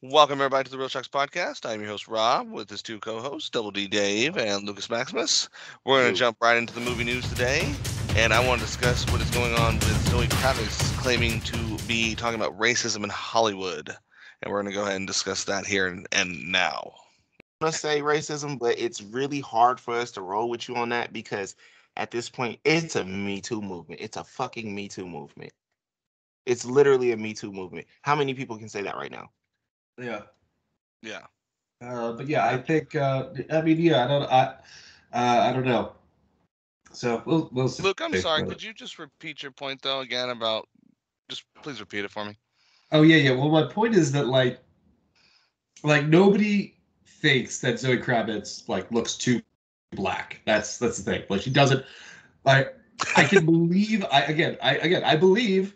Welcome everybody to the Real Shocks Podcast. I'm your host Rob with his two co-hosts, Double D Dave and Lucas Maximus. We're going to Yo. jump right into the movie news today, and I want to discuss what is going on with Zoe Kravitz claiming to be talking about racism in Hollywood, and we're going to go ahead and discuss that here and now. I'm gonna say racism, but it's really hard for us to roll with you on that because at this point, it's a Me Too movement. It's a fucking Me Too movement. It's literally a Me Too movement. How many people can say that right now? Yeah. Yeah. But yeah, I think. I mean, yeah, I don't know. So we'll see. Luke, I'm sorry. Could you just repeat your point though again about? Just please repeat it for me. Oh yeah. Well, my point is that like nobody thinks that Zoe Kravitz looks too black. That's the thing. Like she doesn't. Like I can believe. I believe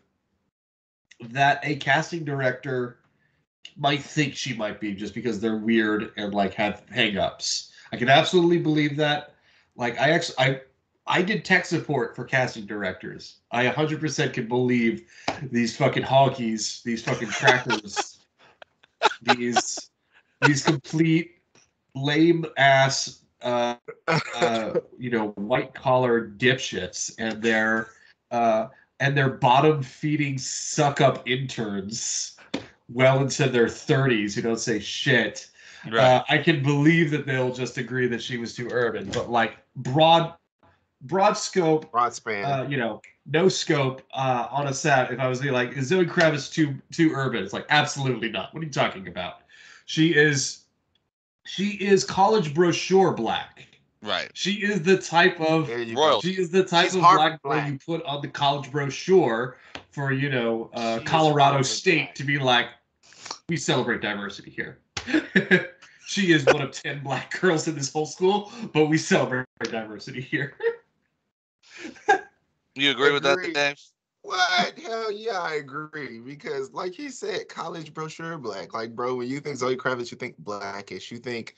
that a casting director might think she might be just because they're weird and have hang-ups. I can absolutely believe that. Like I did tech support for casting directors. I 100% can believe these fucking honkies, these fucking crackers, these complete lame ass white collar dipshits and their bottom feeding suck up interns well into their 30s who don't say shit. Right. I can believe that they'll just agree that she was too urban, but broad scope, Broad span. no scope on a set. If I was like, is Zoe Kravitz too urban? It's like, absolutely not. What are you talking about? She is college brochure black. Right. She is the type of royalty. She is the type She's of Harvard black you put on the college brochure for Colorado State black. to be like, we celebrate diversity here. She is one of 10 black girls in this whole school, but we celebrate diversity here. You agree with that, Dave? What? Hell yeah, I agree. Because like he said, college brochure black. Like, bro, when you think Zoe Kravitz, you think blackish, you think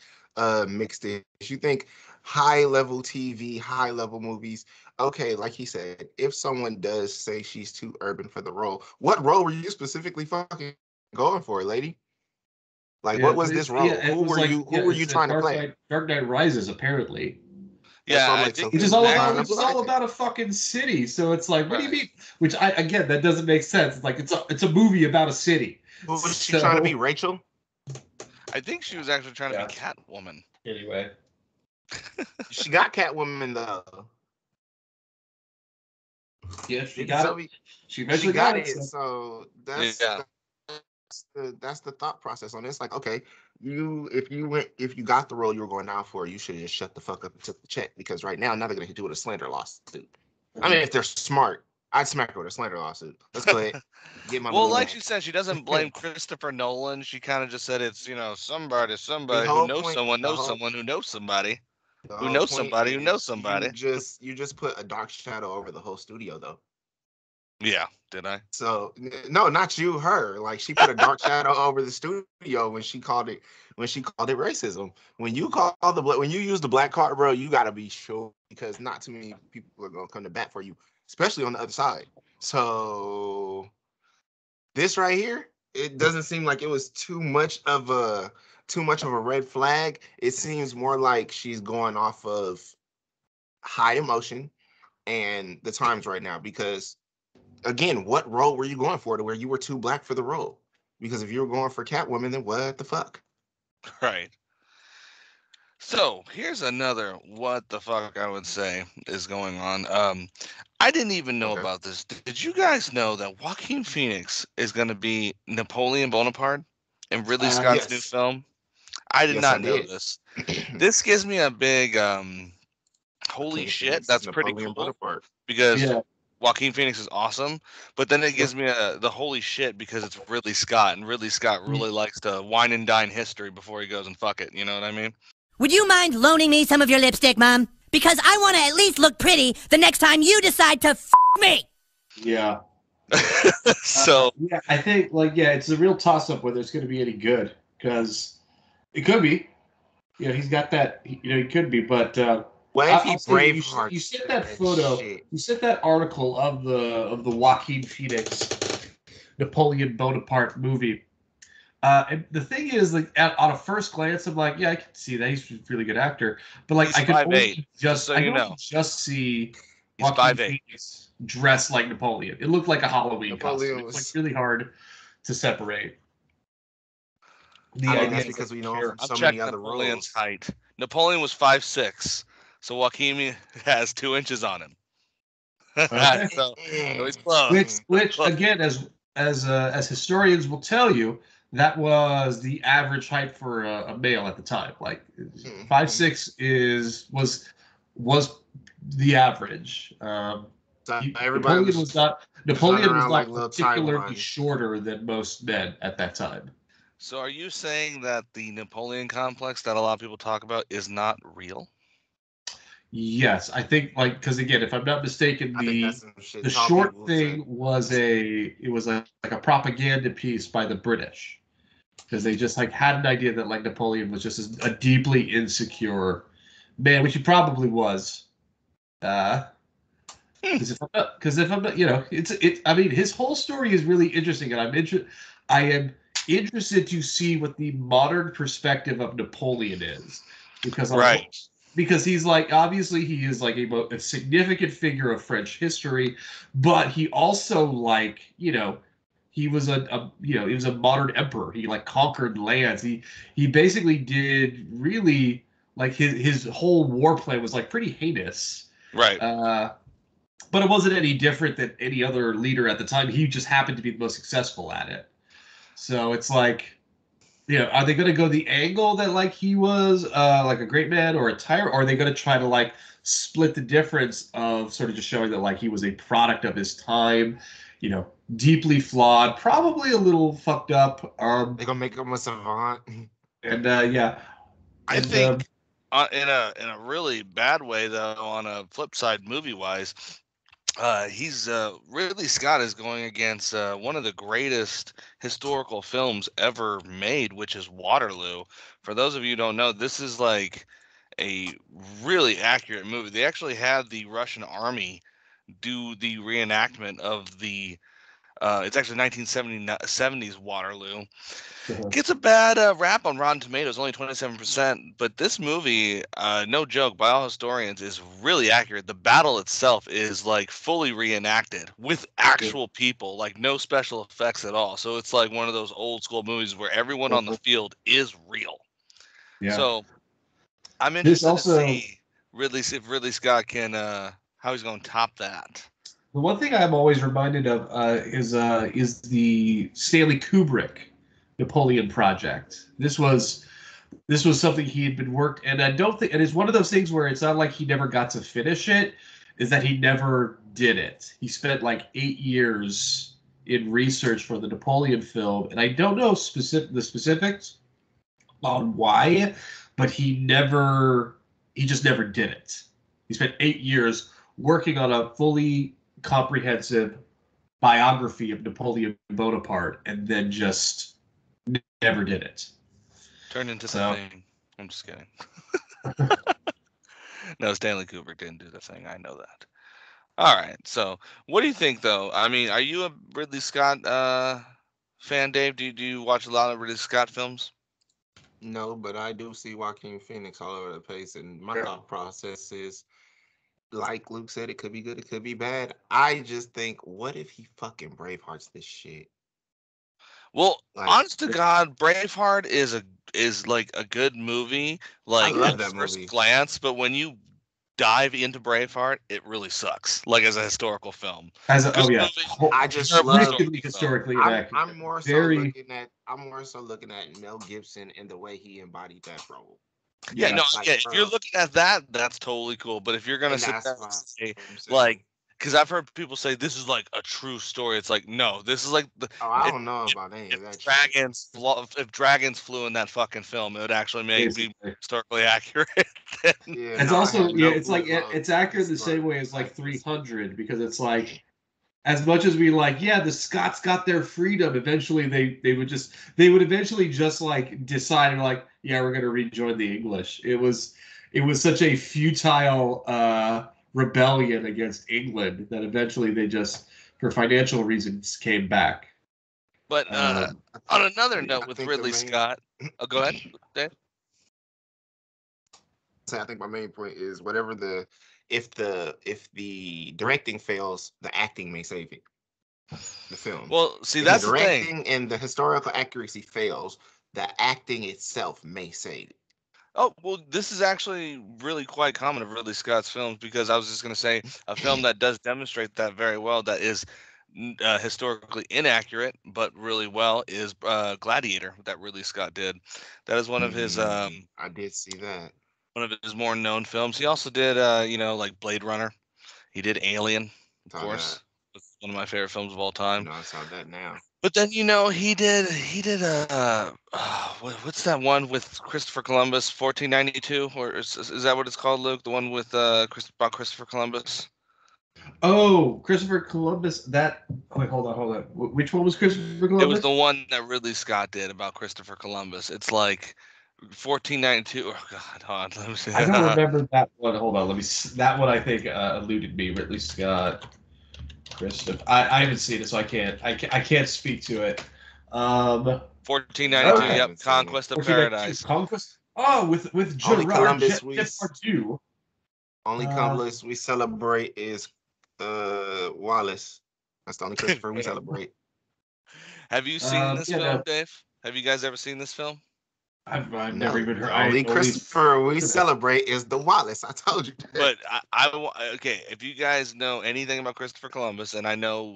mixed-ish, you think high-level TV, high-level movies. Okay, like he said, if someone does say she's too urban for the role, what role were you specifically fucking going for, lady? Like, what was this role? Who were you trying to play? Dark Knight Rises, apparently. Yeah, So I'm I like, think Which is all about a fucking city. So it's like, what do you mean? Which that doesn't make sense. It's like it's a movie about a city. Who was she trying to be? Rachel? I think she was actually trying to be Catwoman. Anyway. She got Catwoman though. Yeah, she got it. She got it. So that's the thought process on this. Like, okay, if you got the role you were going out for, you should have just shut the fuck up and took the check, because right now they're gonna hit you with a slander lawsuit. I mean, if they're smart, I'd smack her with a slander lawsuit. Let's go ahead. Get my well, like she said, she doesn't blame Christopher Nolan. She kind of just said it's somebody who knows someone knows someone who knows somebody who knows somebody who knows somebody. You just put a dark shadow over the whole studio, though. Yeah, did I? So no, not you, her. Like, she put a dark shadow over the studio when she called it racism. When you use the black card, bro, you gotta be sure, because not too many people are gonna come to bat for you, especially on the other side. So this right here, it doesn't seem like it was too much of a red flag. It seems more like she's going off of high emotion and the times right now, because again, what role were you going for to where you were too black for the role? Because if you were going for Catwoman, then what the fuck? Right. So here's another what the fuck I would say is going on. I didn't even know about this. Did you guys know that Joaquin Phoenix is going to be Napoleon Bonaparte in Ridley Scott's new film? I did not know this. This gives me a big holy shit. That's pretty cool, because Joaquin Phoenix is awesome, but then it gives me the holy shit because it's Ridley Scott, and Ridley Scott really likes to wine and dine history before he goes and fuck it. You know what I mean? Would you mind loaning me some of your lipstick, Mom? Because I want to at least look pretty the next time you decide to f me. Yeah. So I think it's a real toss-up whether it's going to be any good, because it could be. He's got that. He could be, but. What if Braveheart? You sent that photo. You sent that article of the Joaquin Phoenix Napoleon Bonaparte movie. And the thing is, like, on a first glance, I'm like, yeah, I can see that he's a really good actor. But like, He's I could 5'8", only just, so I you can only know. just see He's Joaquin 5'8". Phoenix dressed like Napoleon. It looked like a Halloween costume. was. It's like really hard to separate. The I think idea that's because we know him from I'm so many checking other Napoleon's roles. height. Napoleon was 5'6", so Joaquin has 2 inches on him. Okay. so he's close. Which Close. again, as historians will tell you, that was the average height for a male at the time. Like 5'6" was the average. So everybody Napoleon was running around not like little particularly Taiwan. shorter than most men at that time. So are you saying that the Napoleon complex that a lot of people talk about is not real? Yes, I think like because again, if I'm not mistaken, I think that's some shit the tall short people thing say. was like a propaganda piece by the British because they just like had an idea that like Napoleon was just a deeply insecure man, which he probably was. Because if I'm not, I mean, his whole story is really interesting, and I am interested to see what the modern perspective of Napoleon is, because Right. because he's like obviously he is like a significant figure of French history, but he also like he was he was a modern emperor. He like conquered lands. He basically did really like his whole war plan was like pretty heinous. Right. But it wasn't any different than any other leader at the time. He just happened to be the most successful at it. So it's like, are they going to go the angle that like he was like a great man or a tyrant, or are they going to try to like split the difference of sort of just showing that like he was a product of his time, deeply flawed, probably a little fucked up. They're gonna make him a savant. And yeah, I think in a really bad way though. On a flip side, movie wise, he's Ridley Scott is going against one of the greatest historical films ever made, which is Waterloo. For those of you who don't know, this is like a really accurate movie. They actually had the Russian army do the reenactment of the it's actually 1970s Waterloo. Gets a bad rap on Rotten Tomatoes, only 27%. But this movie, no joke, by all historians, is really accurate. The battle itself is like fully reenacted with actual people, like no special effects at all. So it's like one of those old school movies where everyone on the field is real. Yeah. So I'm interested to see if Ridley Scott can how he's going to top that. The one thing I'm always reminded of is the Stanley Kubrick Napoleon project. This was something he had been worked, and I don't think, and it's one of those things where it's not like he never got to finish it, is that he never did it. He spent like 8 years in research for the Napoleon film, and I don't know the specifics on why, but he just never did it. He spent 8 years working on a fully comprehensive biography of Napoleon Bonaparte, and then just never did it. Turned into the thing. I'm just kidding. No, Stanley Kubrick didn't do the thing. I know that. All right. So, what do you think, though? I mean, are you a Ridley Scott fan, Dave? Do you watch a lot of Ridley Scott films? No, but I do see Joaquin Phoenix all over the place, and my thought process is, like Luke said, it could be good, it could be bad. I just think, what if he fucking Bravehearts this shit? Well, honest to God, Braveheart is like a good movie, like at first glance, but when you dive into Braveheart, it really sucks. Like as a historical film. I just love historically. I'm more so looking at Mel Gibson and the way he embodied that role. Yeah, if you're looking at that, that's totally cool. But if you're gonna sit there and say, like, because I've heard people say this is like a true story. It's like, no, this is like I don't know about any of that. If dragons flew in that fucking film, it would actually be historically accurate. It's also it's like it's accurate the same way as like 300, because it's like, as much as we like, the Scots got their freedom. Eventually, they would eventually just like decide and like, we're gonna rejoin the English. It was such a futile rebellion against England that eventually they just, for financial reasons, came back. But on another note, with Ridley Scott, go ahead, Dave. I think my main point is if the directing fails, the acting may save it. The film. Well, see, if that's the the directing thing. and the historical accuracy fails, the acting itself may save it. Oh, well, this is actually really quite common of Ridley Scott's films, because I was just going to say a film that does demonstrate that very well, that is historically inaccurate but really well, is Gladiator, that Ridley Scott did. That is one of his I did see that. one of his more known films. He also did like Blade Runner. He did Alien, of course. It's one of my favorite films of all time. I saw that now. But then he did what's that one with Christopher Columbus, 1492, or is that what it's called, Luke? The one with about Christopher Columbus. Oh, Christopher Columbus. Wait, hold on. Which one was Christopher Columbus? It was the one that Ridley Scott did about Christopher Columbus. It's like 1492. Oh God, hold on. Let me see. I don't remember that one. Hold on. Let me. That one I think eluded me. Ridley Scott. Christopher. I haven't seen it, so I can't speak to it. 1492. Okay. Yep. Conquest of Paradise. Conquest. Oh, with Gerard Depardieu. Only Columbus we celebrate is Wallace. That's the only Christopher we celebrate. Have you seen this film, Dave? Have you guys ever seen this film? I've never even heard. The only Christopher we celebrate is the Wallace. I told you that. But okay, if you guys know anything about Christopher Columbus, and I know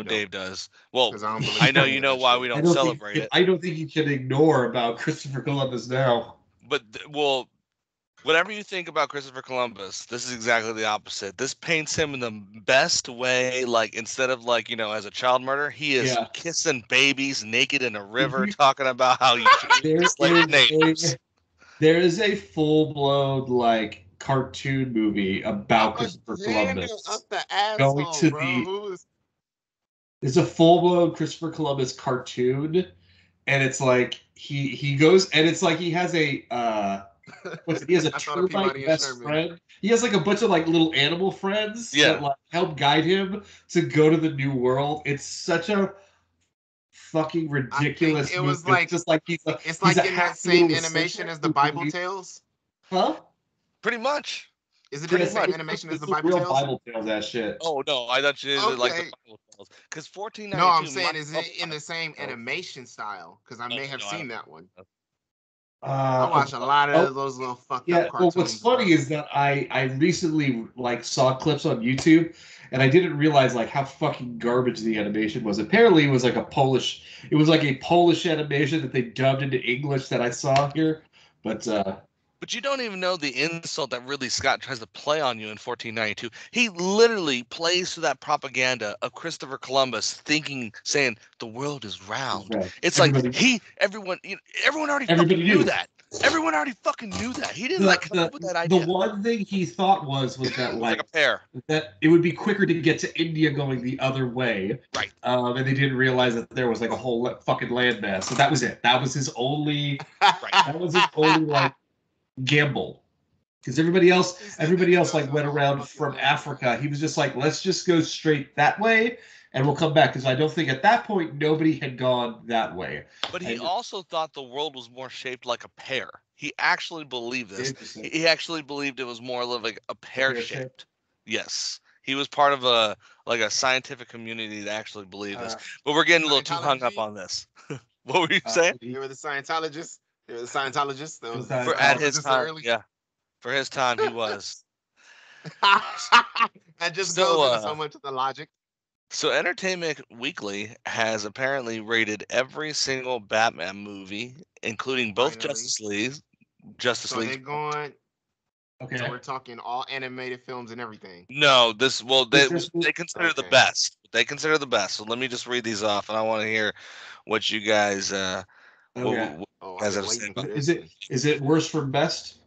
Dave does. Well, I know you know why we don't celebrate it. I don't think you can ignore about Christopher Columbus now. But whatever you think about Christopher Columbus, this is exactly the opposite. This paints him in the best way. Like, instead of as a child murderer, he is kissing babies naked in a river, talking about how you slave natives. There is a full-blown cartoon movie about Christopher Columbus. Up the asshole, bro. There's a full-blown Christopher Columbus cartoon, and it's like he goes, and it's like he has a he has a termite best friend. He has a bunch of little animal friends that help guide him to go to the new world. It's such a fucking ridiculous movie. Was like just like he's in that same animation as the Bible Tales. Huh? Pretty much. Is it in the same animation as the Bible Tales? Bible Tales, that shit. Oh no, I thought you did like the Bible Tales. Because 1492. No, I'm saying is it in the same animation style? Because I may have seen that one. I watch a lot of those little fucked up cartoons. Well, what's funny is that I recently saw clips on YouTube, and I didn't realize how fucking garbage the animation was. Apparently, it was a Polish animation that they dubbed into English that I saw here, but you don't even know the insult that Ridley Scott tries to play on you in 1492. He literally plays to that propaganda of Christopher Columbus saying the world is round. Right. It's everyone already fucking knew that. Everyone already fucking knew that. He didn't come up with that idea. The one thing he thought was that like a pair. That it would be quicker to get to India going the other way. Right. And they didn't realize that there was a whole fucking landmass. So that was it. That was his only. That was his only gamble, because everybody else went around from Africa. He was just let's just go straight that way and we'll come back, because I don't think at that point nobody had gone that way. But he also thought the world was more shaped like a pear. He actually believed this. He actually believed it was more like a pear shaped. Yes, he was part of a scientific community that actually believed this. But we're getting a little too hung up on this. What were you saying? You were the Scientologist. He was a Scientologist. At his time, for his time, he was. That just goes into so much of the logic. So Entertainment Weekly has apparently rated every single Batman movie, including both Justice League. They're going. Okay. So we're talking all animated films and everything. No, they consider the best. They consider the best. So let me just read these off, and I want to hear what you guys. Is it worst from best?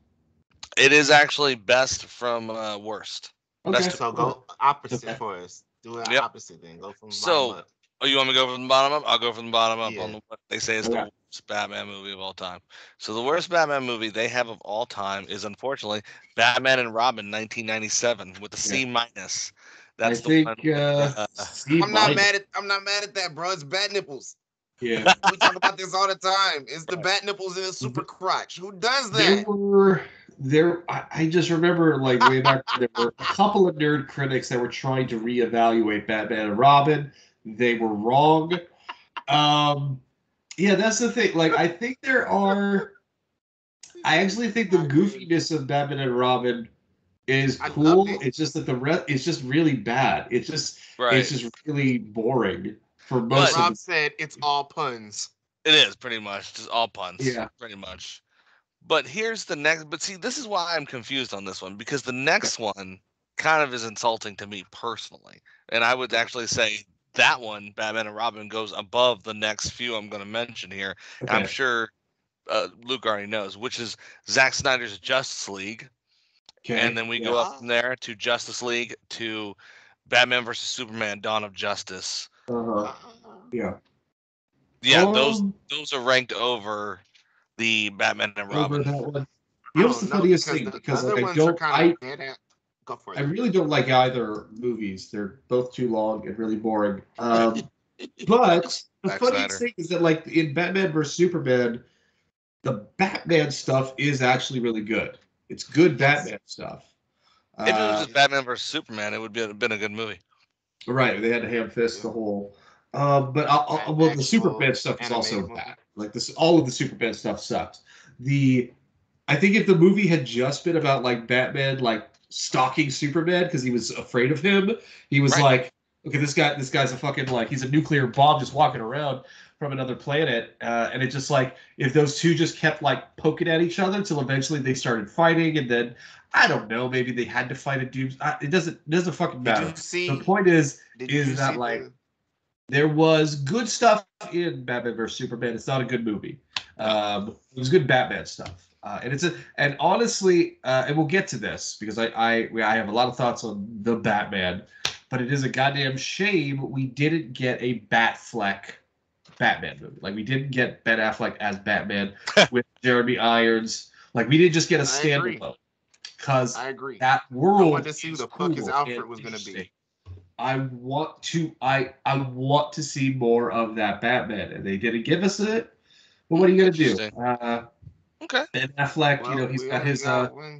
It is actually best from worst. Okay. So go opposite for us. Do it opposite then. Go from the bottom up. Oh, you want me to go from the bottom up? I'll go from the bottom up on what they say is the worst Batman movie of all time. So the worst Batman movie they have of all time is, unfortunately, Batman and Robin 1997 with a C-. That's I'm not mad at that, bro. It's bad nipples. Yeah. We talk about this all the time. Is the bat nipples in a super crotch? Who does There that? were I just remember like way back there were a couple of nerd critics that were trying to reevaluate Batman and Robin. They were wrong. Yeah, that's the thing. Like I think I actually think the goofiness of Batman and Robin is I cool. loved it. It's just that the rest it's just really bad. It's Right. just really boring for But- most of Rob the said it's all puns. It is pretty much just all puns. Yeah. Pretty much. But here's the next. But see, this is why I'm confused on this one, because the next one kind of is insulting to me personally, and I would actually say that one, Batman and Robin, goes above the next few I'm going to mention here. And I'm Okay. sure Luke already knows, which is Zack Snyder's Justice League, Okay. and then we go up from there to Justice League to Batman versus Superman: Dawn of Justice. Uh-huh. Yeah. Yeah, those are ranked over the Batman and Over Robin. that one. You know what's the funniest thing? Because other like, ones are kind of dead at. Go for it. I really don't like either movies. They're both too long and really boring. But the Zack funniest Snyder. thing is that like in Batman vs Superman, the Batman stuff is actually really good. It's good Batman stuff. If it was just Batman versus Superman, it would have been a good movie. Right, they had to ham fist the whole. But well, the Superman stuff is also bad. Like this, all of the Superman stuff sucks. I think if the movie had just been about like Batman like stalking Superman because he was afraid of him, he was like, okay, this guy's a fucking like he's a nuclear bomb just walking around from another planet, and it just like if those two just kept like poking at each other till eventually they started fighting, and then I don't know, maybe they had to fight a dude. It doesn't fucking matter. The point is that like there was good stuff in Batman vs Superman. It's not a good movie. It was good Batman stuff, and honestly, and we'll get to this because I have a lot of thoughts on the Batman, but it is a goddamn shame we didn't get a Batfleck Batman movie. Like we didn't get Ben Affleck as Batman with Jeremy Irons. Like we didn't just get a standalone. Because I agree. That world. I wanted to see who the fuck his Alfred was gonna be. I want to see more of that Batman, and they didn't give us it. But what are you gonna do? Okay. Ben Affleck,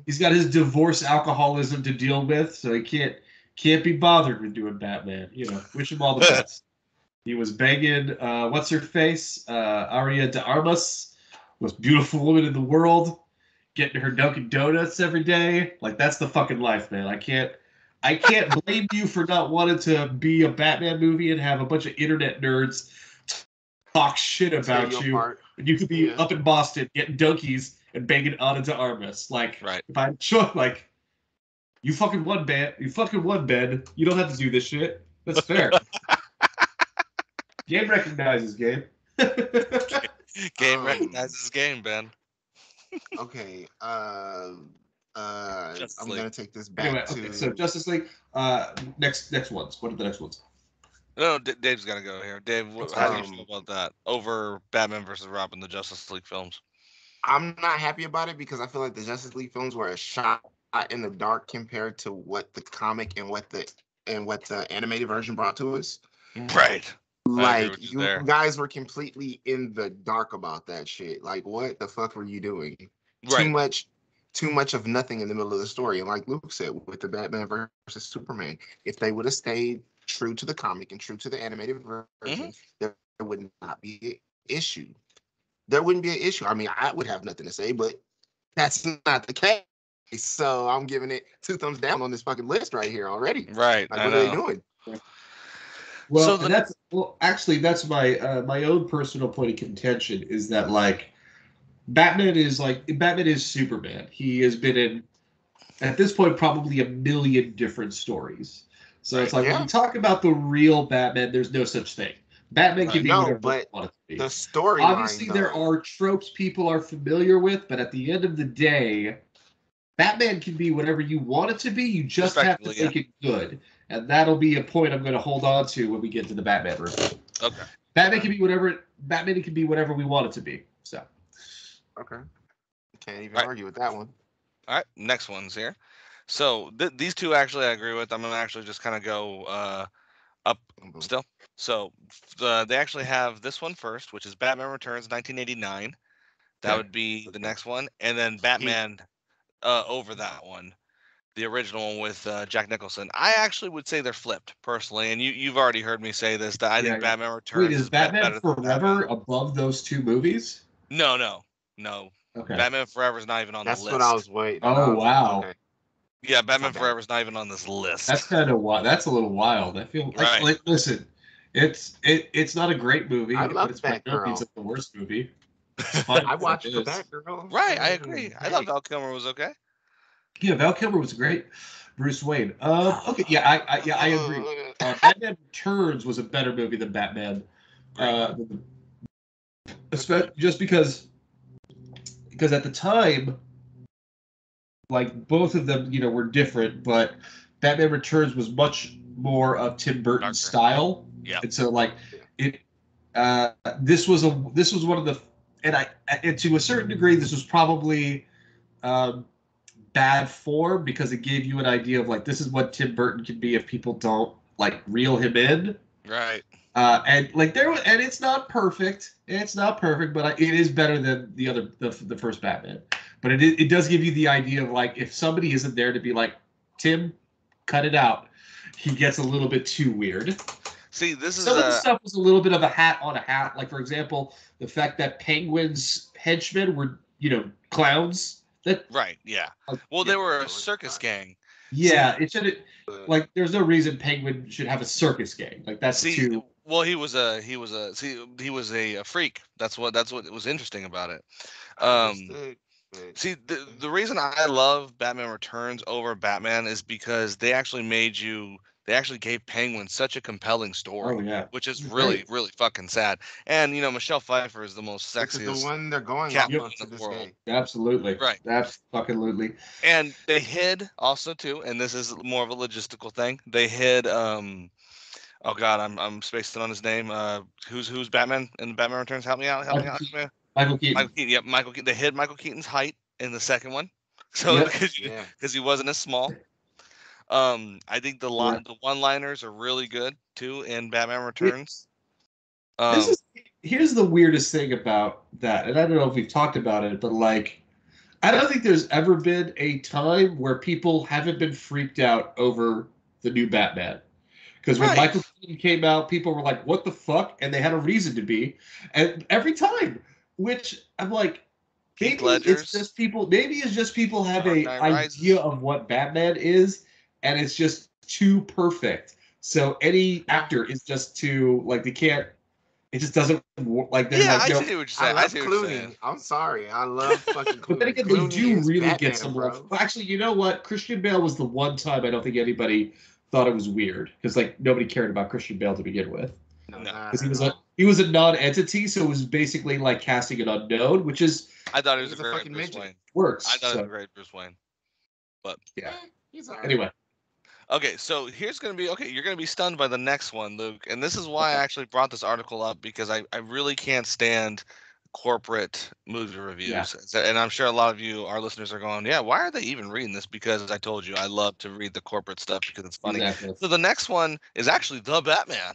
he's got his divorce alcoholism to deal with, so he can't be bothered with doing Batman. Wish him all the best. He was banging what's her face, Aria de Armas, most beautiful woman in the world, getting her Dunkin' Donuts every day. Like that's the fucking life, man. I can't blame you for not wanting to be a Batman movie and have a bunch of internet nerds talk shit about you. And you could be up in Boston getting donkeys and banging Ana de Armas. Like, if I'm sure, like, you fucking won, Ben. You fucking won, Ben. You don't have to do this shit. That's fair. Game recognizes game. Game recognizes game, Ben. Okay. I'm gonna take this back anyway, to. Okay, so Justice League. Next ones. What are the next ones? No, Dave's got to go here. Dave, how do you feel about that over Batman versus Robin, the Justice League films? I'm not happy about it because I feel like the Justice League films were a shot in the dark compared to what the comic and what the animated version brought to us. Right. Like you guys were completely in the dark about that shit. Like, what the fuck were you doing? Right. Too much of nothing in the middle of the story. And like Luke said, with the Batman versus Superman, if they would have stayed true to the comic and true to the animated version, there would not be an issue. There wouldn't be an issue. I mean, I would have nothing to say, but that's not the case. So I'm giving it 2 thumbs down on this fucking list right here already. Right. Like, what are they doing? Well, that's my my own personal point of contention is that like Batman is Superman. He has been in at this point probably 1 million different stories. So it's like when you talk about the real Batman, there's no such thing. Batman can be whatever you want it to be. The story. Obviously, there are tropes people are familiar with, but at the end of the day, Batman can be whatever you want it to be. You just have to make it good. And that'll be a point I'm going to hold on to when we get to the Batman review. Okay. Batman can be whatever we want it to be. So. Okay. Can't even argue with that one. All right. Next one's here. So these two actually I agree with. I'm going to actually just kind of go up still. So they actually have this one first, which is Batman Returns 1989. That Okay. would be the next one, and then Batman over that one, the original one with Jack Nicholson. I actually would say they're flipped personally, and you've already heard me say this, that I think Batman Wait, Returns is is Batman better than Forever Batman. above those two movies? No. Okay. Batman Forever is not even on the That's list. what I was waiting. Oh, wow. Okay. Yeah, Batman not bad. Forever is not even on this list. That's kind of wild. That's a little wild. I feel Right. like listen, it's not a great movie, I love but it's by no means Batgirl. like the worst movie. It's fine I for what watched it the is. Batgirl. Right, I agree. I thought Hey. Val Kilmer was okay. Yeah, Val Kilmer was great. Bruce Wayne. Okay, yeah, I agree. Batman Returns was a better movie than Batman. Just because at the time, like both of them, were different, but Batman Returns was much more of Tim Burton's style. Yeah. And so like it this was one of the and to a certain degree this was probably bad form because it gave you an idea of like this is what Tim Burton can be if people don't like reel him in. Right. And like and it's not perfect. But it is better than the first Batman. But it does give you the idea of like if somebody isn't there to be like, Tim, cut it out. He gets a little bit too weird. See, this is some of the stuff was a little bit of a hat on a hat. Like for example, the fact that Penguin's henchmen were clowns. Right. Yeah. Well, they were a circus gang. Yeah, it should like. There's no reason Penguin should have a circus gang. Like that's too. Well, he was a freak. That's what was interesting about it. See, the reason I love Batman Returns over Batman is because they actually gave Penguin such a compelling story. Oh, yeah. Which is really, really fucking sad. And Michelle Pfeiffer is the most sexiest. This is the one they're going Catwoman to in the this world. day. Absolutely. Right. Absolutely. And they hid also too, and this is more of a logistical thing. They hid oh God, I'm spacing on his name. Who's Batman in Batman Returns? Help me out. Michael Keaton. Michael Keaton. Yep, Michael Keaton. They hid Michael Keaton's height in the second one, so because he wasn't as small. I think the one-liners are really good too in Batman Returns. Here's the weirdest thing about that, and I don't know if we've talked about it, but like, I don't think there's ever been a time where people haven't been freaked out over the new Batman. Because when Michael Keaton came out, people were like, "What the fuck?" and they had a reason to be, and every time, which I'm like, maybe it's just people have an idea of what Batman is, and it's just too perfect. So any actor is just too like they can't. It just doesn't like. Yeah, I see what you're saying. I love Clooney. I'm sorry, I love fucking Clooney. But then again, they do really get some love. Well, actually, you know what? Christian Bale was the one time I don't think anybody thought it was weird because like nobody cared about Christian Bale to begin with. No, because he was a non-entity, so it was basically like casting an unknown, which is I thought it was a great Bruce Wayne. Works. I thought it was a great Bruce Wayne, but yeah. He's all right. Anyway. Okay, so you're gonna be stunned by the next one, Luke, and this is why I actually brought this article up because I really can't stand corporate movie reviews. Yeah. And I'm sure a lot of you, our listeners, are going, yeah, why are they even reading this? Because I told you I love to read the corporate stuff because it's funny. Exactly. So the next one is actually The Batman,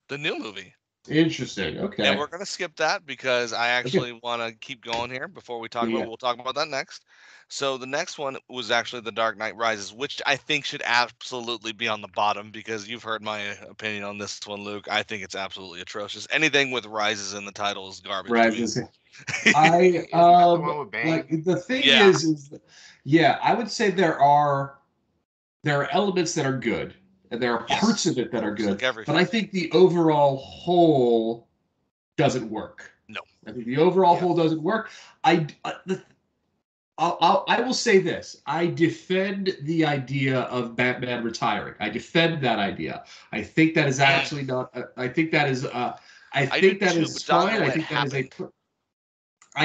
the new movie. Interesting. Okay. And we're going to skip that because I actually want to keep going here before we talk about we'll talk about that next. So the next one was actually The Dark Knight Rises, which I think should absolutely be on the bottom because you've heard my opinion on this one, Luke. I think it's absolutely atrocious. Anything with Rises in the title is garbage. Rises. Like the thing is I would say there are elements that are good and there are parts of it that are good, but I think the overall whole doesn't work. No, I think the overall whole doesn't work. I will say this. I defend the idea of Batman retiring. I defend that idea. I think that is actually not. I think that is. I think that is fine. I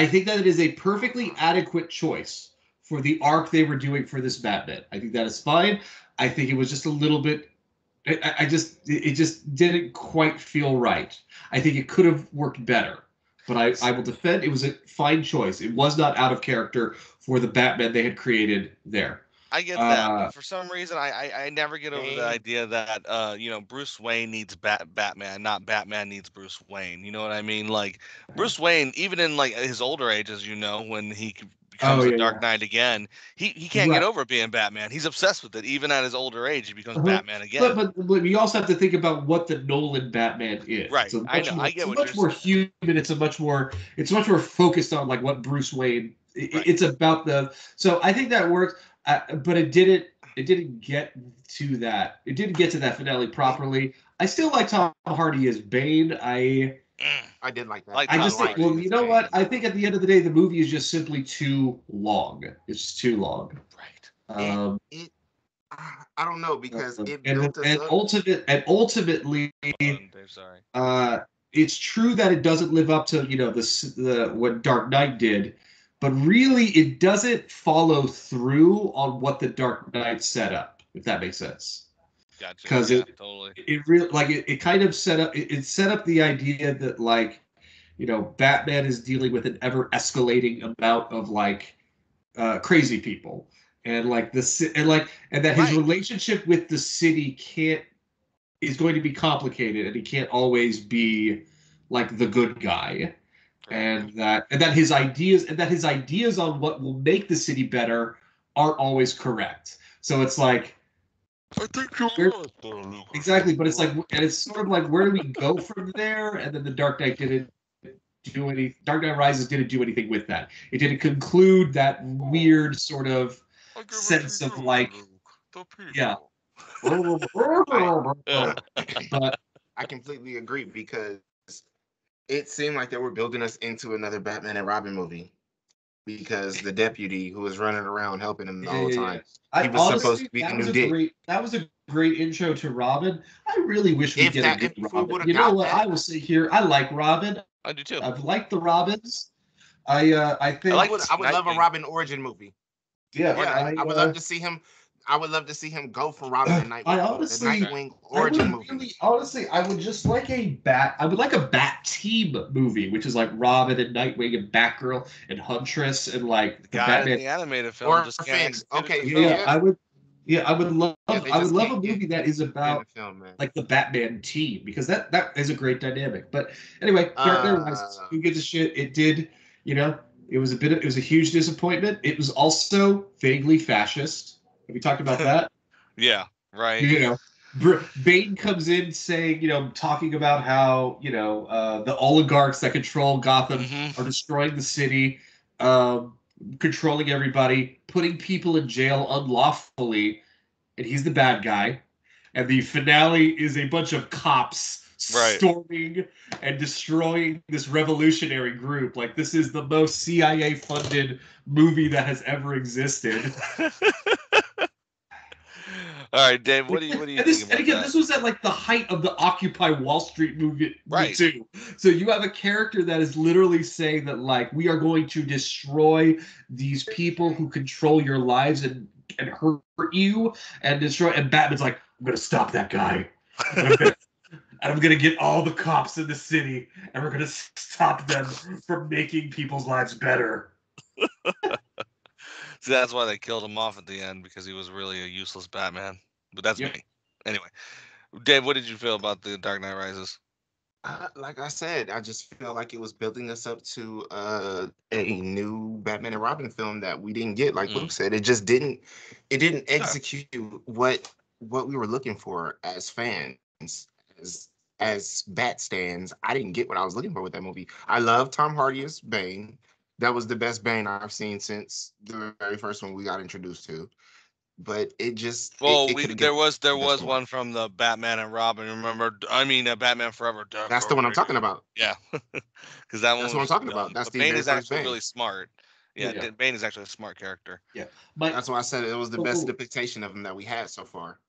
think that it is a perfectly adequate choice for the arc they were doing for this Batman. I think that is fine. I think it was just a little bit. It just didn't quite feel right. I think it could have worked better. But I will defend it was a fine choice. It was not out of character for the Batman they had created there. I get that, but for some reason, I never get over the idea that Bruce Wayne needs Batman, not Batman needs Bruce Wayne. You know what I mean? Like Bruce Wayne, even in like his older age, as you know, when he becomes the Dark Knight again, he can't get over being Batman. He's obsessed with it. Even at his older age, he becomes Batman again. But we also have to think about what the Nolan Batman is. Right. I know. I get what you're saying. It's much more human. It's much more focused on like what Bruce Wayne. It's about the. So I think that works, but it didn't get to that. It didn't get to that finale properly. I still like Tom Hardy as Bane. I did like that. I just think, well, you know what? I think at the end of the day, the movie is just simply too long. It's too long. Right. I don't know, because it built us up. Ultimately, it's true that it doesn't live up to the what Dark Knight did, but really it doesn't follow through on what the Dark Knight set up. If that makes sense. Gotcha. Because totally. It really it kind of set up the idea that Batman is dealing with an ever escalating amount of crazy people. And that his relationship with the city is going to be complicated, and he can't always be like the good guy, and that his ideas on what will make the city better aren't always correct. So it's like, I think you're exactly, but it's like, and it's sort of like, where do we go from there? And then the Dark Knight didn't do any. Dark Knight Rises didn't do anything with that. It didn't conclude that weird sort of sense of but I completely agree, because it seemed like they were building us into another Batman and Robin movie, because the deputy who was running around helping him the whole time, he was supposed to be the new Dick. That was a great intro to Robin. I really wish we get a new Robin. You know what? I will say here, I like Robin. I do too. I've liked the Robins. I think I would love a Robin origin movie. Yeah, I would love to see him. I would love to see him go for Robin and Nightwing. The Nightwing origin movie. Honestly, I would just like I would like a Bat Team movie, which is like Robin and Nightwing and Batgirl and Huntress and like the Batman. The animated film. Or just Finn. Okay. I would love a movie that is about like the Batman team, because that is a great dynamic. But anyway, Dark Knight Rises, who gives a shit? It did, it was a huge disappointment. It was also vaguely fascist. Have we talked about that? Yeah, right. Bane comes in saying, talking about how, the oligarchs that control Gotham are destroying the city, controlling everybody, putting people in jail unlawfully, and he's the bad guy. And the finale is a bunch of cops storming and destroying this revolutionary group. Like, this is the most CIA-funded movie that has ever existed. All right, Dave, what do you think about that? This was at like the height of the Occupy Wall Street movie too. So you have a character that is literally saying that, like, we are going to destroy these people who control your lives and hurt you and destroy. And Batman's like, I'm going to stop that guy. And I'm going to get all the cops in the city, and we're going to stop them from making people's lives better. See, that's why they killed him off at the end, because he was really a useless Batman. But that's me. Anyway, Dave, what did you feel about the Dark Knight Rises? Like I said, I just feel like it was building us up to a new Batman and Robin film that we didn't get. Like Luke said, it just didn't. It didn't execute what we were looking for as fans, as Bat stands. I didn't get what I was looking for with that movie. I love Tom Hardy as Bane. That was the best Bane I've seen since the very first one we got introduced to. But it just there was one from the Batman and Robin. Remember? I mean, Batman Forever. That's the one I'm talking about. Yeah, because that's what I'm talking about. That's the Bane is actually really smart. Yeah, Bane is actually a smart character. Yeah, but that's why I said it was the best depiction of him that we had so far.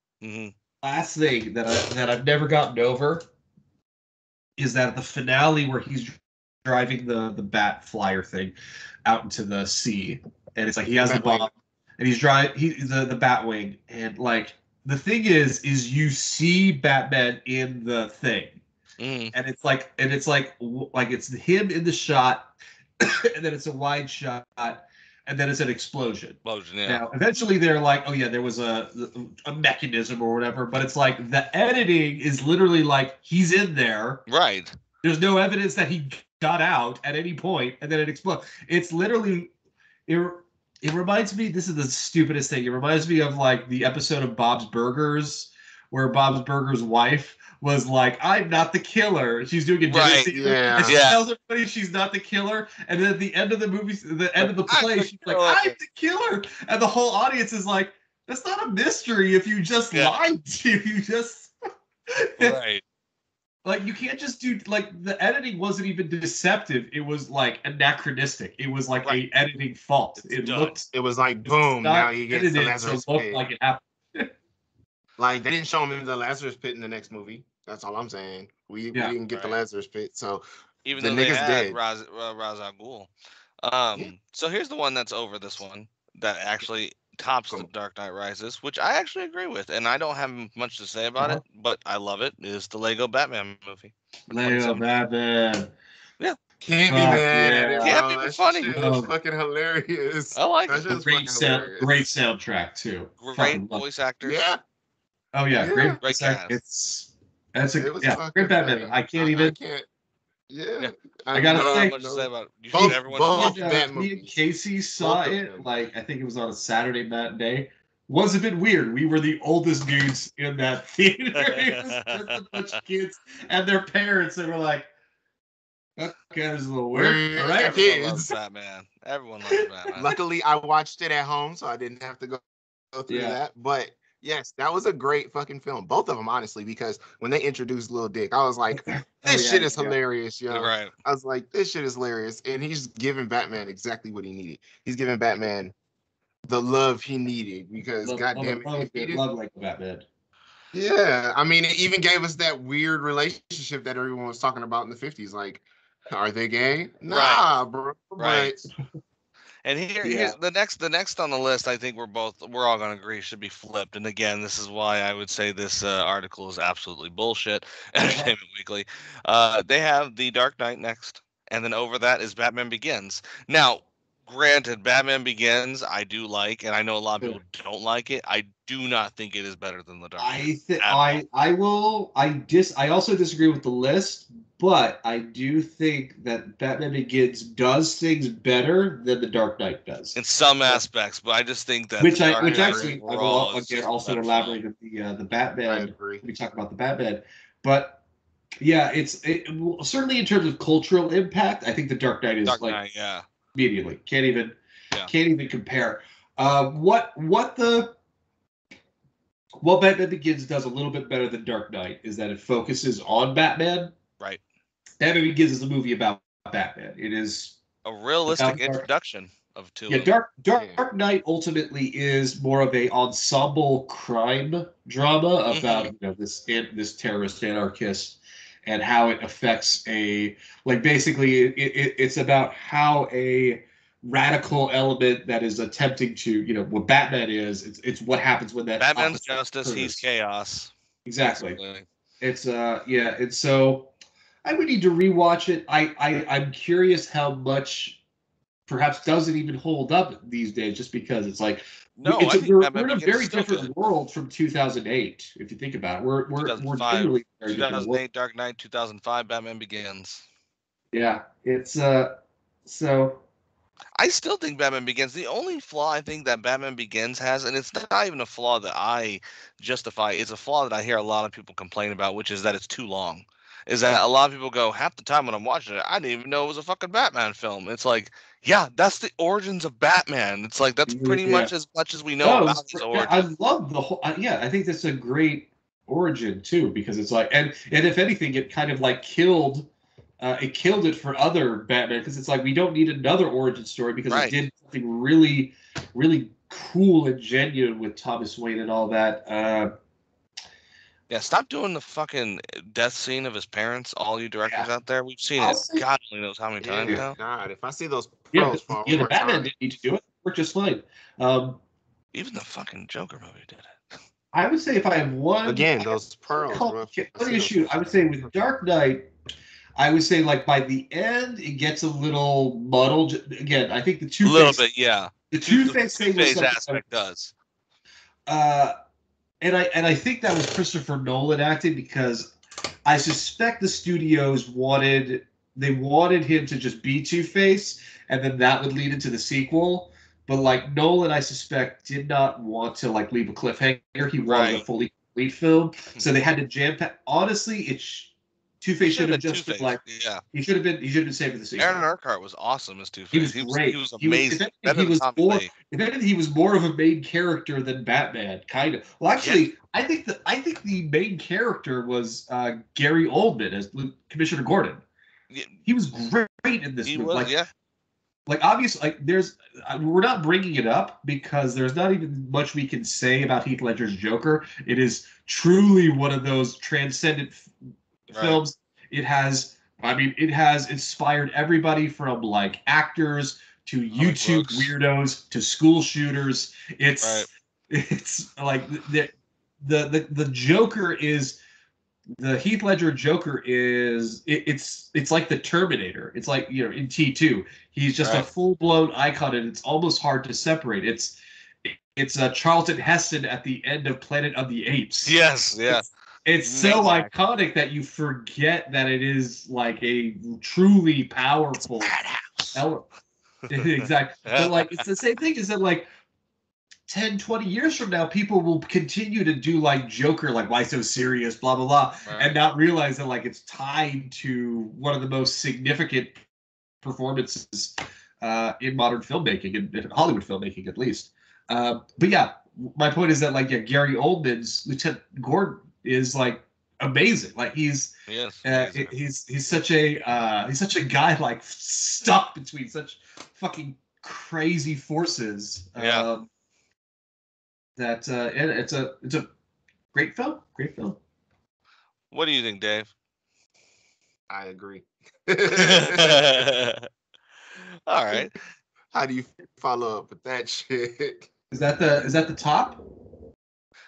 Last thing that I've never gotten over is that the finale where he's driving the bat flyer thing out into the sea, and it's like he has the bomb, and he's driving the Batwing, and like the thing is you see Batman in the thing, and it's like it's him in the shot, and then it's a wide shot, and and then it's an explosion. Yeah. Now, eventually they're like, oh yeah, there was a mechanism or whatever, but it's like the editing is literally like he's in there. Right. There's no evidence that he got out at any point, and then it explodes. It's literally, it reminds me, this is the stupidest thing. It reminds me of like the episode of Bob's Burgers where Bob's Burgers' wife was like, I'm not the killer. She's doing a dinner scene, and she tells everybody she's not the killer. And then at the end of the movie, the end of the play, she's like, I'm the killer. And the whole audience is like, that's not a mystery if you just lied to you. Just right. Like, you can't just do, like, the editing wasn't even deceptive. It was, like, anachronistic. It was, like, a editing fault. It was like, boom, now he gets the Lazarus pit. Like it happened. Like, they didn't show him in the Lazarus pit in the next movie. That's all I'm saying. We didn't get the Lazarus pit, so even though they had Ra's al Ghul. So here's the one that's over this one that actually tops The Dark Knight Rises, which I actually agree with, and I don't have much to say about it, but I love it, is the Lego Batman movie. Lego Batman. Yeah. Can't be mad. Yeah. Can't be funny. It's fucking hilarious. I like it. Great soundtrack, too. Great voice actors. Yeah. Oh, yeah. Great cast. Great Batman. I can't. Yeah. I gotta say, much to say about it. You both, should everyone both me and Casey saw it, like, I think it was on a Saturday matinee. Was a bit weird. We were the oldest dudes in that theater. It was just a bunch of kids and their parents, and were like, okay, this is a little weird. All right, everyone loves Batman. Everyone loves Batman. Luckily, I watched it at home, so I didn't have to go through that. But yes, that was a great fucking film. Both of them, honestly, because when they introduced Lil Dick, I was like, this shit is hilarious, yo. Right. I was like, this shit is hilarious. And he's giving Batman exactly what he needed. He's giving Batman the love he needed because, goddamn it. Love like Batman. Yeah. I mean, it even gave us that weird relationship that everyone was talking about in the 50s. Like, are they gay? Nah, bro. Right. And here's the next on the list. I think we're all going to agree should be flipped. And again, this is why I would say this article is absolutely bullshit. Entertainment Weekly. They have The Dark Knight next, and then over that is Batman Begins. Now, granted, Batman Begins I do like, and I know a lot of people don't like it. I do not think it is better than The Dark Knight. I also disagree with the list, but I do think that Batman Begins does things better than The Dark Knight does in some aspects. But I just think that which actually I will again also elaborate on the Batman. We talk about the Batman, but yeah, it's certainly in terms of cultural impact. I think The Dark Knight is immediately can't even compare. What Batman Begins does a little bit better than Dark Knight is that it focuses on Batman. Right. Batman Begins is a movie about Batman. It is a realistic introduction of two. Yeah, Dark Knight ultimately is more of a ensemble crime drama about this terrorist anarchist and how it affects it's about how a radical element that is attempting to what Batman is. It's what happens when that Batman's justice, he's chaos. Exactly. Basically. It's and so I would need to rewatch it. I'm curious how much perhaps doesn't even hold up these days, just because it's like we're in a very different world from 2008. If you think about it, we're literally 2008 Dark Knight, 2005 Batman Begins. Yeah, it's so. I still think Batman Begins. The only flaw I think that Batman Begins has, and it's not even a flaw that I justify, it's a flaw that I hear a lot of people complain about, which is that it's too long. Is that a lot of people go, half the time when I'm watching it, I didn't even know it was a fucking Batman film. It's like, yeah, that's the origins of Batman. It's like, that's pretty much as we know about his origin. I love the whole, I think that's a great origin too, because it's like, and if anything, it kind of like killed it for other Batman, because it's like, we don't need another origin story because it did something really, really cool and genuine with Thomas Wayne and all that. Yeah, stop doing the fucking death scene of his parents, all you directors out there. We've seen it God only knows how many times now. God, if I see those pearls fall the Batman didn't need to do it. We're just fine. Even the fucking Joker movie did it. I would say if I have one... Again, those pearls. One issue, I would say with Dark Knight, I would say like by the end, it gets a little muddled. Again, I think the two... A little bit, yeah. The Two-Face thing was something aspect does. And I think that was Christopher Nolan acting, because I suspect the studios wanted him to just be Two-Face, and then that would lead into the sequel. But like Nolan, I suspect, did not want to like leave a cliffhanger. He wanted a fully complete film, so they had to jam pack. Honestly, Two-Face should have just been like, he should have been saved for the sequel. Aaron Eckhart was awesome as Two-Face. He was great. He was amazing. If anything, he was more of a main character than Batman, kind of. Well, actually, I think the main character was Gary Oldman as Commissioner Gordon. Yeah. He was great in this movie. Like obviously, we're not bringing it up because there's not even much we can say about Heath Ledger's Joker. It is truly one of those transcendent films. It has inspired everybody from like actors to YouTube weirdos to school shooters. It's like the Joker is. The Heath Ledger Joker is it's like the Terminator. It's like, you know, in T2, he's just a full-blown icon, and it's almost hard to separate. It's Charlton Heston at the end of Planet of the Apes. Yes, yeah. It's so iconic that you forget that it is like a truly powerful element. Exactly. But like it's the same thing, is that like 10, 20 years from now, people will continue to do like Joker, like why so serious, blah, blah, blah, and not realize that like it's tied to one of the most significant performances in modern filmmaking, in Hollywood filmmaking at least. But yeah, my point is that like Gary Oldman's Lieutenant Gordon is like amazing. Like he's such a guy like stuck between such fucking crazy forces. That and it's a great film. Great film. What do you think, Dave? I agree. All right. How do you follow up with that shit? Is that the top?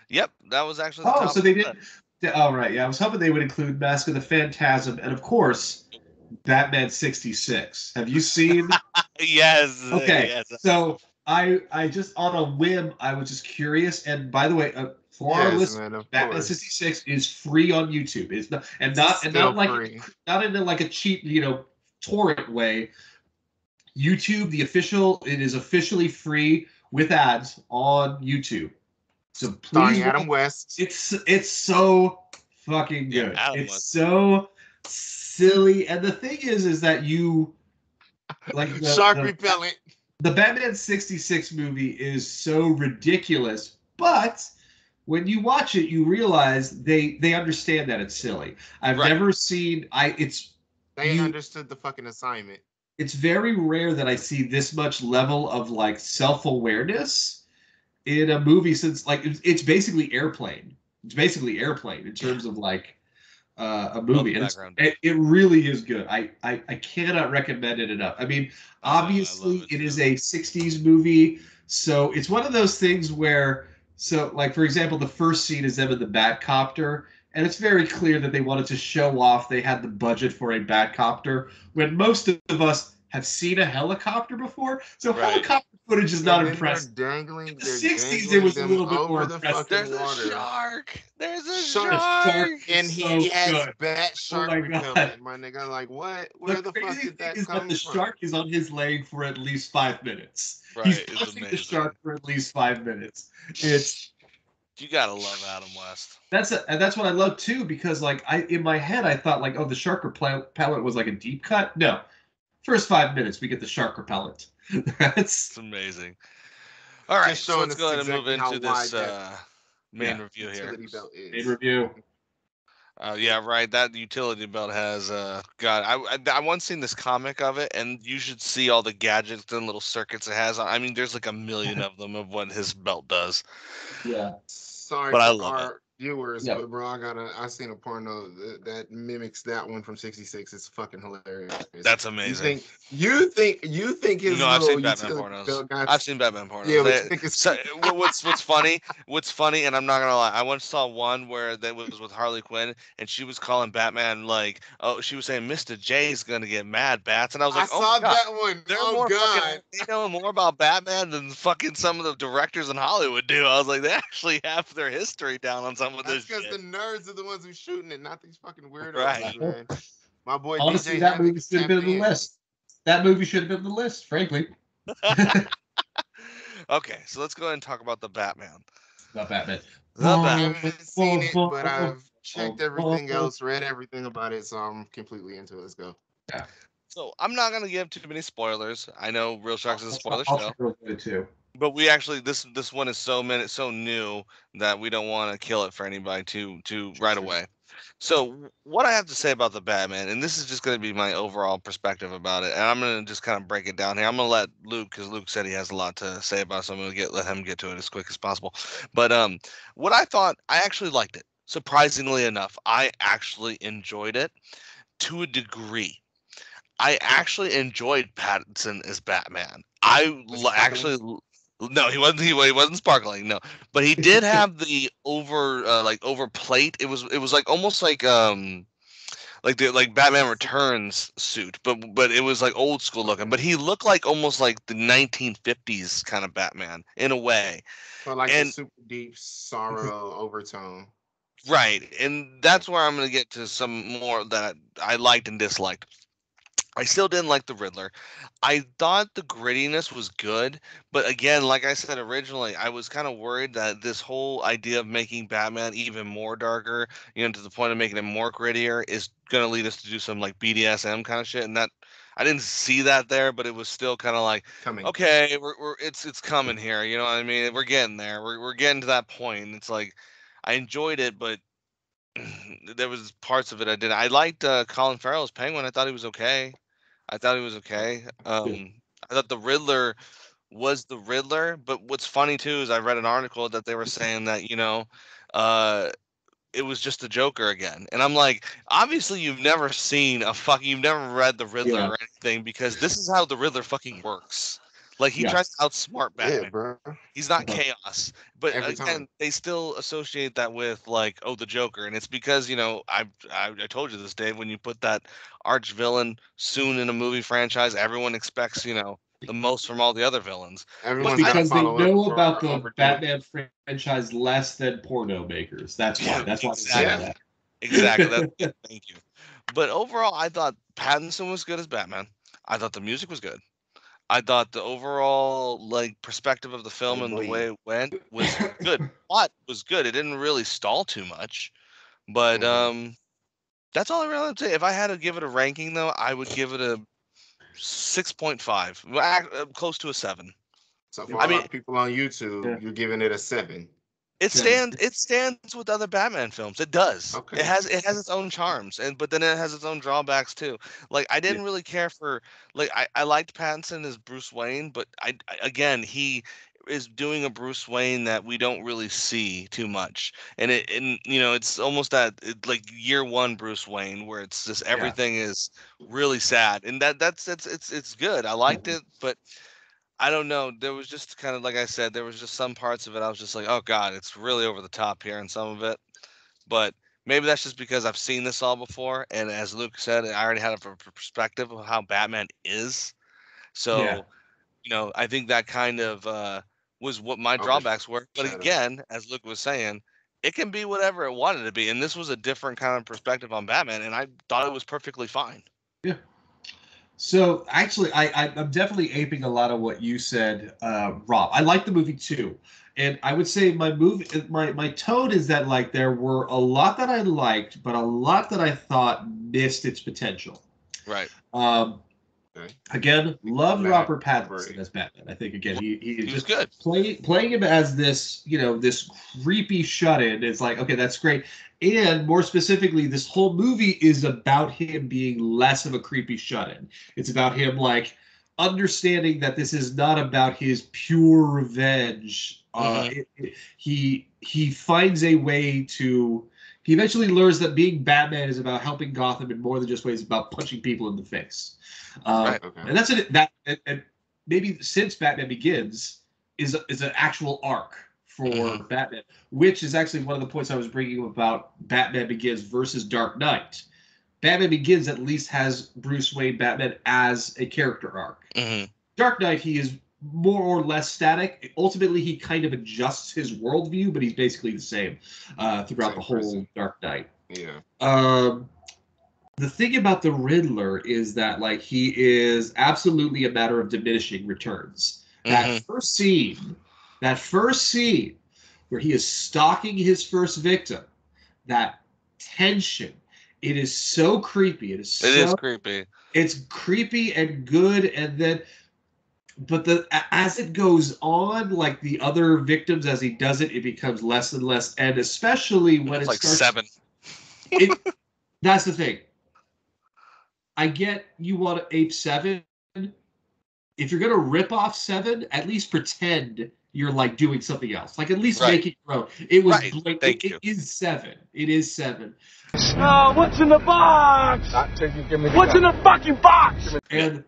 Yep, that was actually the top. Oh, so they did. Oh, right. Yeah, I was hoping they would include Mask of the Phantasm and, of course, Batman 66. Have you seen? Yes. Okay. Yes. So I just on a whim, I was just curious. And by the way, for our listeners, Batman 66 is free on YouTube. It's not not in like a cheap, torrent way. YouTube, it is officially free with ads on YouTube. So please, starring Adam West. It's so fucking good. It's so silly, and the thing is that you like shark repellent. The Batman 66 movie is so ridiculous, but when you watch it, you realize they understand that it's silly. I've never seen They understood the fucking assignment. It's very rare that I see this much level of like self-awareness in a movie, since like it's basically Airplane. It's basically Airplane in terms of like a movie, and it really is good. I cannot recommend it enough. I mean, obviously it is a 60s movie, so it's one of those things where, so like for example, the first scene is them in the Batcopter, and it's very clear that they wanted to show off they had the budget for a Batcopter, when most of us have seen a helicopter before, so helicopter footage is not impressive. Dangling. In the 60s, it was a little bit more impressive. There's a shark. There's a shark. And he has bat shark repellent, my nigga. Like, what? Where the fuck did that come from? The shark is on his leg for at least 5 minutes. Right, he's punching the shark for at least 5 minutes. You gotta love Adam West. And that's what I love too, because like in my head I thought like, oh, the shark repellent was like a deep cut. No. First 5 minutes, we get the shark repellent. It's amazing. All right, so let's go ahead and move into this main review here. Main review. Yeah, right. That utility belt has I once seen this comic of it, and you should see all the gadgets and little circuits it has. I mean, there's like a million of them of what his belt does. Yeah. Sorry, but I love it. viewers, but bro, I seen a porno that mimics that one from '66. It's fucking hilarious. That's amazing. You think his No, I've little seen Batman utility pornos. belt got I've seen Batman pornos. Yeah, but you think it's what's funny, and I'm not gonna lie, I once saw one where that was with Harley Quinn, and she was calling Batman like, oh, she was saying Mr. J's gonna get mad, Bats, and I was like, I saw that one. They're oh more god, fucking, they know more about Batman than fucking some of the directors in Hollywood do. I was like, they actually have their history down on some of this That's shit. because the nerds are the ones who's shooting it, not these fucking weirdos, Right. man. My boy Honestly, DJ that Havoc movie should have been on the list. That movie should have been on the list, frankly. Okay, so let's go ahead and talk about the Batman. About Batman. I haven't seen it, but I've checked everything else, read everything about it, so I'm completely into it. Let's go. Yeah. So I'm not gonna give too many spoilers. I know Real Sharks is a spoiler show, too. but we actually this one is so new that we don't want to kill it for anybody to right away. So what I have to say about the Batman, and this is just going to be my overall perspective about it, and I'm going to just kind of break it down here. I'm going to let Luke, because Luke said he has a lot to say about it, so I'm going to let him get to it as quick as possible. But what I thought, I actually liked it. Surprisingly enough, I actually enjoyed it to a degree. I actually enjoyed Pattinson as Batman. No, he wasn't sparkling. No, but he did have the over plate. It was like almost like Batman Returns suit, but it was like old school looking. But he looked like almost like the 1950s kind of Batman in a way. So like the super deep sorrow overtone. Right, and that's where I'm gonna get to some more that I liked and disliked. I still didn't like the Riddler. I thought the grittiness was good, but again, like I said originally, I was kind of worried that this whole idea of making Batman even more darker, to the point of making it more grittier, is going to lead us to do some like BDSM kind of shit, and that I didn't see that there, but it was still kind of like, coming. Okay, it's coming here, you know what I mean? We're getting there. We're getting to that point. And it's like I enjoyed it, but there was parts of it I didn't. I liked Colin Farrell's Penguin. I thought he was okay. I thought he was okay. I thought the Riddler was the Riddler, but what's funny too is I read an article that they were saying that it was just the Joker again, and I'm like, obviously you've never read the Riddler or anything, because this is how the Riddler fucking works. Like he tries to outsmart Batman. Yeah, bro. He's not chaos, but again, they still associate that with like, oh, the Joker, and it's because I told you this, Dave. When you put that arch villain soon in a movie franchise, everyone expects the most from all the other villains. Because they know about the Batman franchise less than porno makers. That's why. That's why they say that. Exactly. Thank you. But overall, I thought Pattinson was good as Batman. I thought the music was good. I thought the overall perspective of the film and the way it went was good. Plot was good. It didn't really stall too much, but that's all I really want to say. If I had to give it a ranking, though, I would give it a 6.5, close to a 7. So for all people on YouTube, you're giving it a 7. It stands with other Batman films. It does. Okay. It has its own charms, but then it has its own drawbacks too. Like I didn't really care for I liked Pattinson as Bruce Wayne, but he is doing a Bruce Wayne that we don't really see too much, and it's almost that like year one Bruce Wayne where it's just everything is really sad, and it's good. I liked it, but I don't know. There was just kind of, like I said, there was just some parts of it I was just like, oh God, it's really over the top here in some of it. But maybe that's just because I've seen this all before. And as Luke said, I already had a perspective of how Batman is. So, I think that kind of was what my drawbacks were. But again, as Luke was saying, it can be whatever it wanted to be. And this was a different kind of perspective on Batman. And I thought it was perfectly fine. Yeah. So actually, I'm definitely aping a lot of what you said, Rob. I like the movie too, and I would say my tone is that there were a lot that I liked, but a lot that I thought missed its potential. Right. Again, loved Robert Pattinson as Batman. I think he was good. Playing him as this this creepy shut-in is like, okay, that's great. And more specifically, this whole movie is about him being less of a creepy shut-in. It's about him understanding that this is not about his pure revenge He finds a way to. He eventually learns that being Batman is about helping Gotham in more than just ways about punching people in the face. Right. Okay. And that's it. And maybe since Batman Begins is an actual arc for Batman, which is actually one of the points I was bringing about Batman Begins versus Dark Knight. Batman Begins at least has Bruce Wayne Batman as a character arc. Dark Knight, he is more or less static. Ultimately, he kind of adjusts his worldview, but he's basically the same throughout the whole Dark Knight. Yeah. The thing about the Riddler is that like he is absolutely a matter of diminishing returns. That first scene where he is stalking his first victim, that tension, it is so creepy. It is creepy. It's creepy and good, and then but as it goes on, like the other victims, as he does it, it becomes less and less, and especially when it's like starts, 7. That's the thing. I get you want to ape 7. If you're gonna rip off 7, at least pretend you're like doing something else. Like at least make it grow. It was it is 7. It is 7. What's in the box? What's in the fucking box? And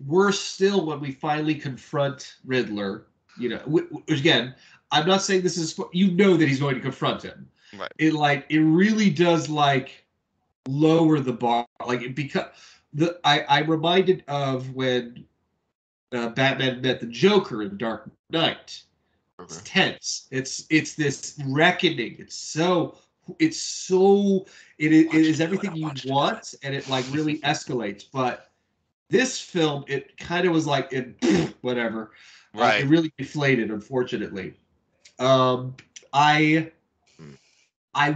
we're still, when we finally confront Riddler, you know, again, I'm not saying this is, you know that he's going to confront him. Right. It really does like lower the bar. Like because I'm reminded of when Batman met the Joker in Dark Knight. It's tense. It's this reckoning. It is everything you want, and it like really escalates. But this film, it kind of was like whatever. Right. It really deflated, unfortunately. I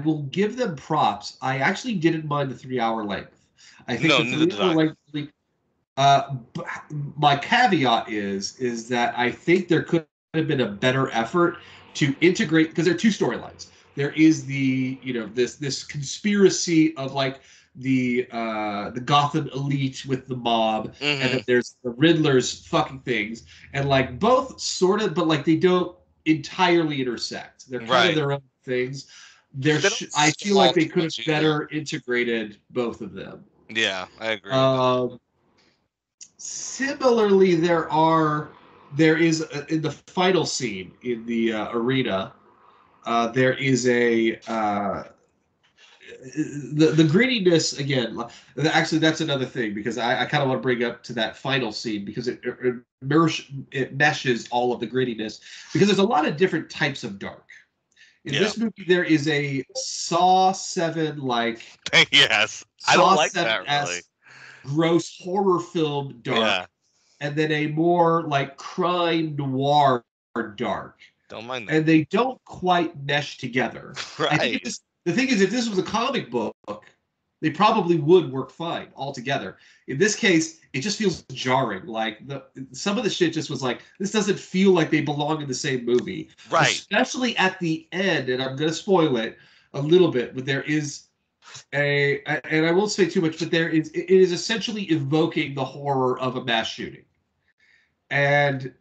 will give them props. I actually didn't mind the 3-hour length. I think the 3-hour length. My caveat is that I think there could have been a better effort to integrate, because there are two storylines. There is the, you know, this conspiracy of like the Gotham elite with the mob, and then there's the Riddler's fucking things, and like both sort of, but like they don't entirely intersect. They're kind of their own things. I feel like they could have better integrated both of them. Yeah, I agree with that. Similarly, there is in the final scene in the arena, there is the grittiness again. Actually, that's another thing, because I kind of want to bring up to that final scene, because it meshes all of the grittiness, because there's a lot of different types of dark. In this movie, there is a Saw 7 like yes, I don't like that really. Gross horror film dark, and then a more like crime noir dark. Don't mind that. And they don't quite mesh together. Right. I think the thing is, if this was a comic book, they probably would work fine all together. In this case, it just feels jarring. Like some of the shit just was like, this doesn't feel like they belong in the same movie. Right. Especially at the end, and I'm going to spoil it a little bit, but there is and I won't say too much, but it is essentially evoking the horror of a mass shooting. And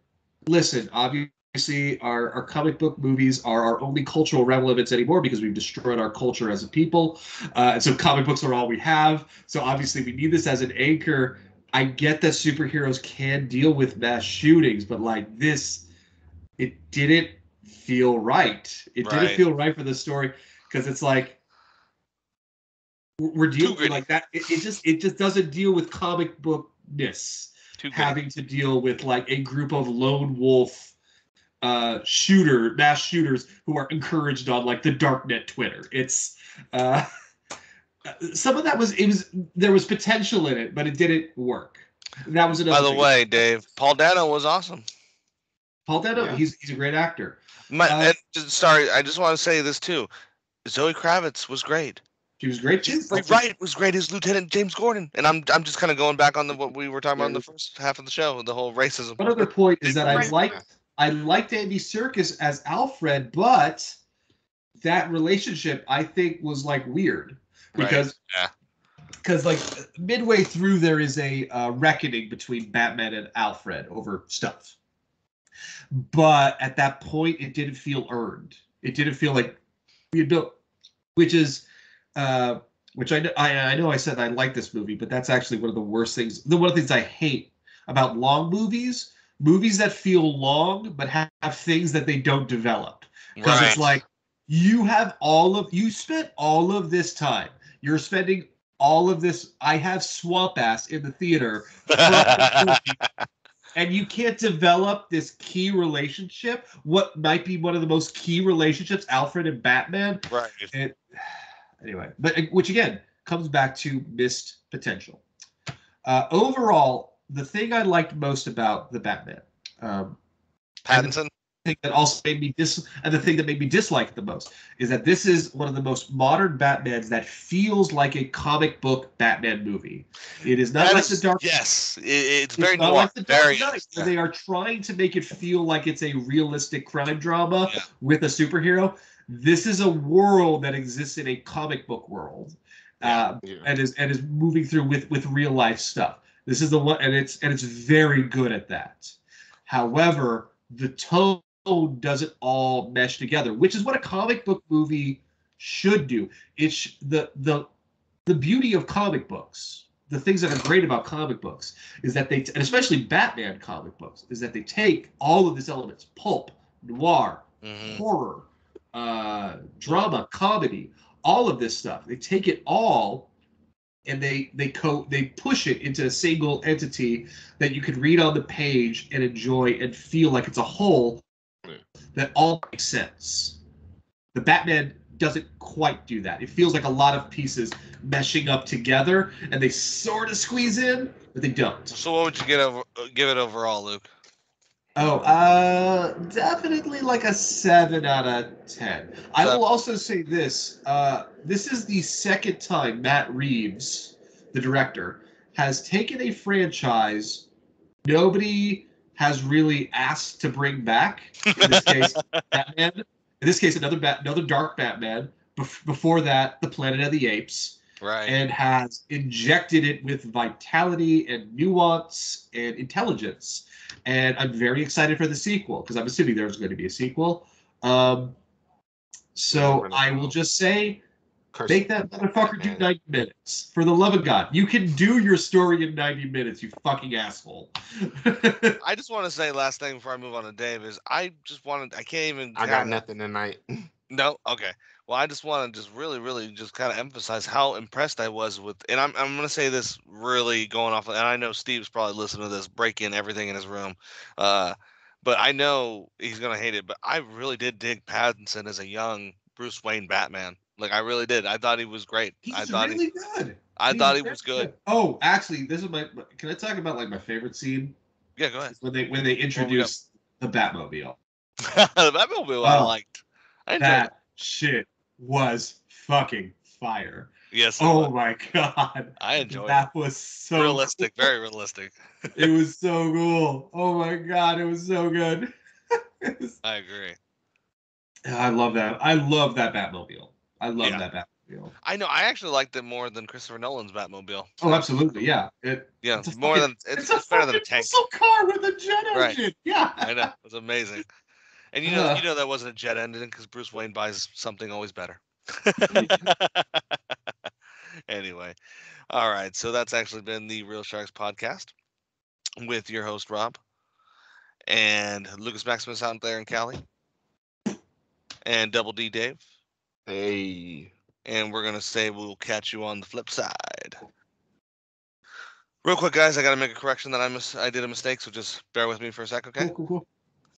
listen, obviously our comic book movies are our only cultural relevance anymore, because we've destroyed our culture as a people. And so comic books are all we have. So obviously we need this as an anchor. I get that superheroes can deal with mass shootings, but like this, it didn't feel right. It didn't feel right for the story, because it's like, we're dealing with like that. It just doesn't deal with comic bookness. Having to deal with like a group of lone wolf mass shooters who are encouraged on like the darknet Twitter. It's some of that there was potential in it, but it didn't work. That was another. By the way, Dave, Paul Dano was awesome. Paul Dano, he's a great actor. Sorry, I just want to say this too. Zoe Kravitz was great. She was great too. Right, was great as Lieutenant James Gordon. And I'm just kind of going back on what we were talking about in the first half of the show, the whole racism. One other point is that I liked Andy Serkis as Alfred, but that relationship I think was like weird, because like midway through there is a reckoning between Batman and Alfred over stuff. But at that point, it didn't feel earned. It didn't feel like we had built, which is, which I know I said I like this movie, but that's actually one of the worst things. One of the things I hate about long movies that feel long but have things that they don't develop. Because it's like you spent all of this time. You're spending all of this. I have swamp ass in the theater. And you can't develop this key relationship, what might be one of the most key relationships, Alfred and Batman. Right. And, anyway, but which again comes back to missed potential. Overall, the thing I liked most about the Batman, Pattinson. The thing that also made me the thing that made me dislike it the most is that this is one of the most modern Batmans that feels like a comic book Batman movie. It is not like the Dark. Yes, it's very not noir. like the Dark Knight, where they are trying to make it feel like it's a realistic crime drama with a superhero. This is a world that exists in a comic book world, and is moving through with real life stuff. This is the one, and it's very good at that. However, the tone doesn't all mesh together, which is what a comic book movie should do. It's the beauty of comic books. The things that are great about comic books is that and especially Batman comic books, is that they take all of these elements: pulp, noir, horror, drama, comedy, all of this stuff. They take it all and they push it into a single entity that you can read on the page and enjoy and feel like it's a whole that all makes sense. The Batman doesn't quite do that. It feels like a lot of pieces meshing up together, and they sort of squeeze in, but they don't. So what would you give it overall, Luke? Oh, definitely like a 7 out of 10. I will also say this. This is the second time Matt Reeves, the director, has taken a franchise nobody has really asked to bring back. In this case, Batman. In this case, another dark Batman. Before that, the Planet of the Apes. Right. And has injected it with vitality and nuance and intelligence. And I'm very excited for the sequel, because I'm assuming there's going to be a sequel. So I will just say, make that motherfucker do 90 minutes. For the love of God. You can do your story in 90 minutes, you fucking asshole. I just want to say, last thing before I move on to Dave, is I got nothing tonight. No? Okay. Well, I just want to just really, really just kind of emphasize how impressed I was with, and I'm going to say this really going off, and I know Steve's probably listening to this, breaking everything in his room, but I know he's going to hate it, but I really did dig Pattinson as a young Bruce Wayne Batman. Like, I really did. I thought he was great. He's really good. I thought he was good. Oh, actually, this is can I talk about like my favorite scene? Yeah, go ahead. When they introduced the Batmobile. The Batmobile I liked. I enjoyed that shit was fucking fire. Yes. Oh my God. I enjoyed it. That was so realistic, cool. Very realistic. It was so cool. Oh my God, it was so good. I agree. I love that. I love that Batmobile. I love that Batmobile. I know. I actually liked it more than Christopher Nolan's Batmobile. Oh, absolutely. Yeah. It's better than a tank. Muscle car with a jet engine. Right. Yeah. I know. It was amazing. And you know that wasn't a jet engine because Bruce Wayne buys something always better. Anyway, all right. So that's actually been the Real Sharks podcast with your host Rob and Lucas Maximus out there in Cali, and Double D Dave. Hey. And we're gonna say we'll catch you on the flip side. Real quick, guys, I gotta make a correction that I did a mistake, so just bear with me for a sec, okay? Cool.